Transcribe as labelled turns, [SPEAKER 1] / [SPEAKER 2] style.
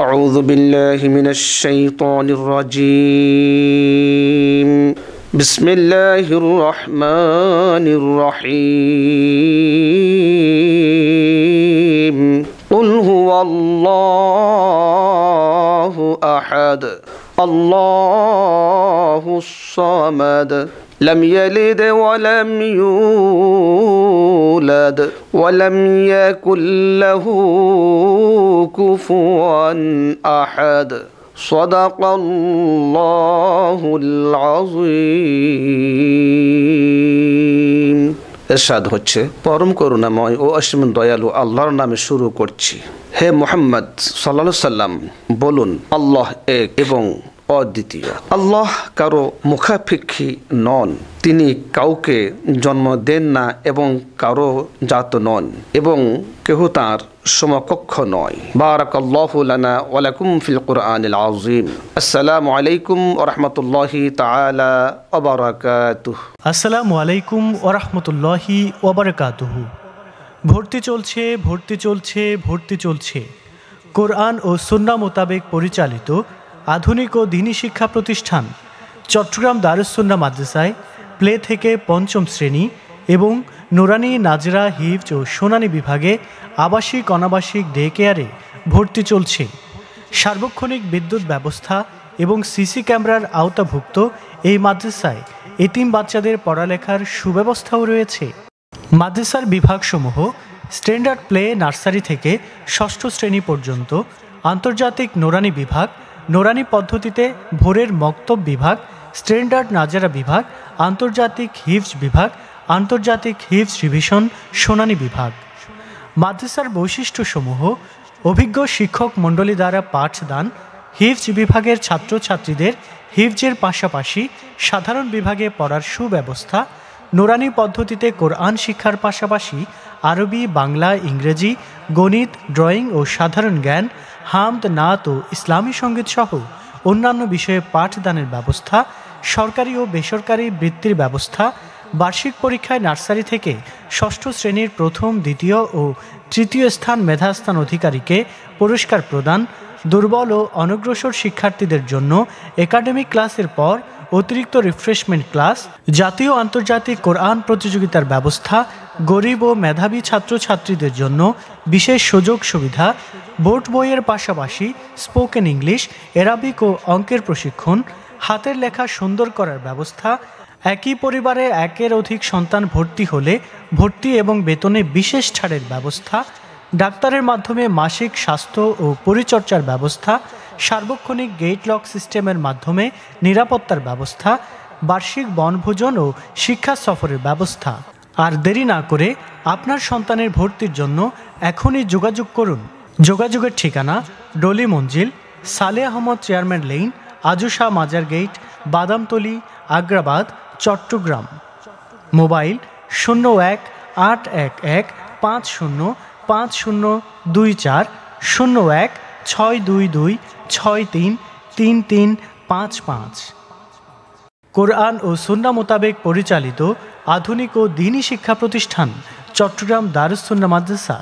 [SPEAKER 1] أعوذ بالله من الشيطان الرجيم بسم الله الرحمن الرحيم قل هو الله أحد الله الصمد لم يلد ولم يولد ولم يكن له كفوا أحد صدق الله العظيم। ইরশাদ হচ্ছে, পরম করুণাময় ও অসীম দয়ালু আল্লাহর নামে শুরু করছি। হে মুহাম্মদ সাল্লাল্লাহু আলাইহি সাল্লাম, বলুন আল্লাহ এক এবং অদ্বিতীয়। আল্লাহ কারো মুখাপেক্ষী নন, তিনি কাউকে জন্ম দেন না এবং কারো জাত নন এবং কেহ তাঁর সমকক্ষ নয়। বারাকাল্লাহু লানা ওয়া লাকুম ফিল কুরআনিল আযীম। আসসালামু আলাইকুম ওয়া রাহমাতুল্লাহি তাআলা ওয়া বারাকাতুহু।
[SPEAKER 2] আসসালামু আলাইকুম ওয়া রাহমাতুল্লাহি ওয়া বারাকাতুহু। ভর্তি চলছে, ভর্তি চলছে, ভর্তি চলছে। কোরআন ও সুন্নাহ মোতাবেক পরিচালিত আধুনিক ও দ্বীনি শিক্ষা প্রতিষ্ঠান চট্টগ্রাম দারুস সুন্নাহ মাদ্রাসায় প্লে থেকে পঞ্চম শ্রেণী এবং নুরানি, নাজরা, হিফজ ও শুনানি বিভাগে আবাসিক অনাবাসিক ডে কেয়ারে ভর্তি চলছে। সার্বক্ষণিক বিদ্যুৎ ব্যবস্থা এবং সিসি ক্যামেরার আওতাভুক্ত এই মাদ্রাসায় এতিম বাচ্চাদের পড়ালেখার সুব্যবস্থাও রয়েছে। মাদ্রাসার বিভাগসমূহ স্ট্যান্ডার্ড প্লে নার্সারি থেকে ষষ্ঠ শ্রেণী পর্যন্ত, আন্তর্জাতিক নুরানি বিভাগ, নুরানি পদ্ধতিতে ভোরের মক্তব বিভাগ, স্ট্যান্ডার্ড নাজারা বিভাগ, আন্তর্জাতিক হিফজ বিভাগ, আন্তর্জাতিক হিফজ রিভিশন শুনানি বিভাগ। মাদ্রাসার বৈশিষ্ট্যসমূহ: অভিজ্ঞ শিক্ষক মণ্ডলী দ্বারা পাঠদান, হিফজ বিভাগের ছাত্রছাত্রীদের হিফজের পাশাপাশি সাধারণ বিভাগে পড়ার সুব্যবস্থা, নুরানি পদ্ধতিতে কোরআন শিক্ষার পাশাপাশি আরবি, বাংলা, ইংরেজি, গণিত, ড্রয়িং ও সাধারণ জ্ঞান, হামদ, নাত ও ইসলামী সঙ্গীত সহ অন্যান্য বিষয়ে পাঠদানের ব্যবস্থা, সরকারি ও বেসরকারি বৃত্তির ব্যবস্থা, বার্ষিক পরীক্ষায় নার্সারি থেকে ষষ্ঠ শ্রেণীর প্রথম, দ্বিতীয় ও তৃতীয় স্থান মেধাস্থান অধিকারীকে পুরস্কার প্রদান, দুর্বল ও অনগ্রসর শিক্ষার্থীদের জন্য একাডেমিক ক্লাসের পর অতিরিক্ত রিফ্রেশমেন্ট ক্লাস, জাতীয় আন্তর্জাতিক কোরআন প্রতিযোগিতার ব্যবস্থা, গরিব ও মেধাবী ছাত্রছাত্রীদের জন্য বিশেষ সুযোগ সুবিধা, বোর্ড বইয়ের পাশাপাশি স্পোকেন ইংলিশ, অ্যারাবিক ও অঙ্কের প্রশিক্ষণ, হাতের লেখা সুন্দর করার ব্যবস্থা, একই পরিবারে একের অধিক সন্তান ভর্তি হলে ভর্তি এবং বেতনে বিশেষ ছাড়ের ব্যবস্থা, ডাক্তারের মাধ্যমে মাসিক স্বাস্থ্য ও পরিচর্যার ব্যবস্থা, সার্বক্ষণিক গেট লক সিস্টেমের মাধ্যমে নিরাপত্তার ব্যবস্থা, বার্ষিক বনভোজন ও শিক্ষা সফরের ব্যবস্থা। আর দেরি না করে আপনার সন্তানের ভর্তির জন্য এখনই যোগাযোগ করুন। যোগাযোগের ঠিকানা: ডলি মঞ্জিল, সালে আহমদ চেয়ারম্যান লেইন, আজুশা মাজার গেট, বাদামতলী, আগ্রাবাদ, চট্টগ্রাম। মোবাইল 01-811-50-5024, 01-622-63-3355। কোরআন ও সুন্নাহ মোতাবেক পরিচালিত আধুনিক ও দ্বীনি শিক্ষা প্রতিষ্ঠান চট্টগ্রাম দারুস সুন্নাহ মাদ্রাসা।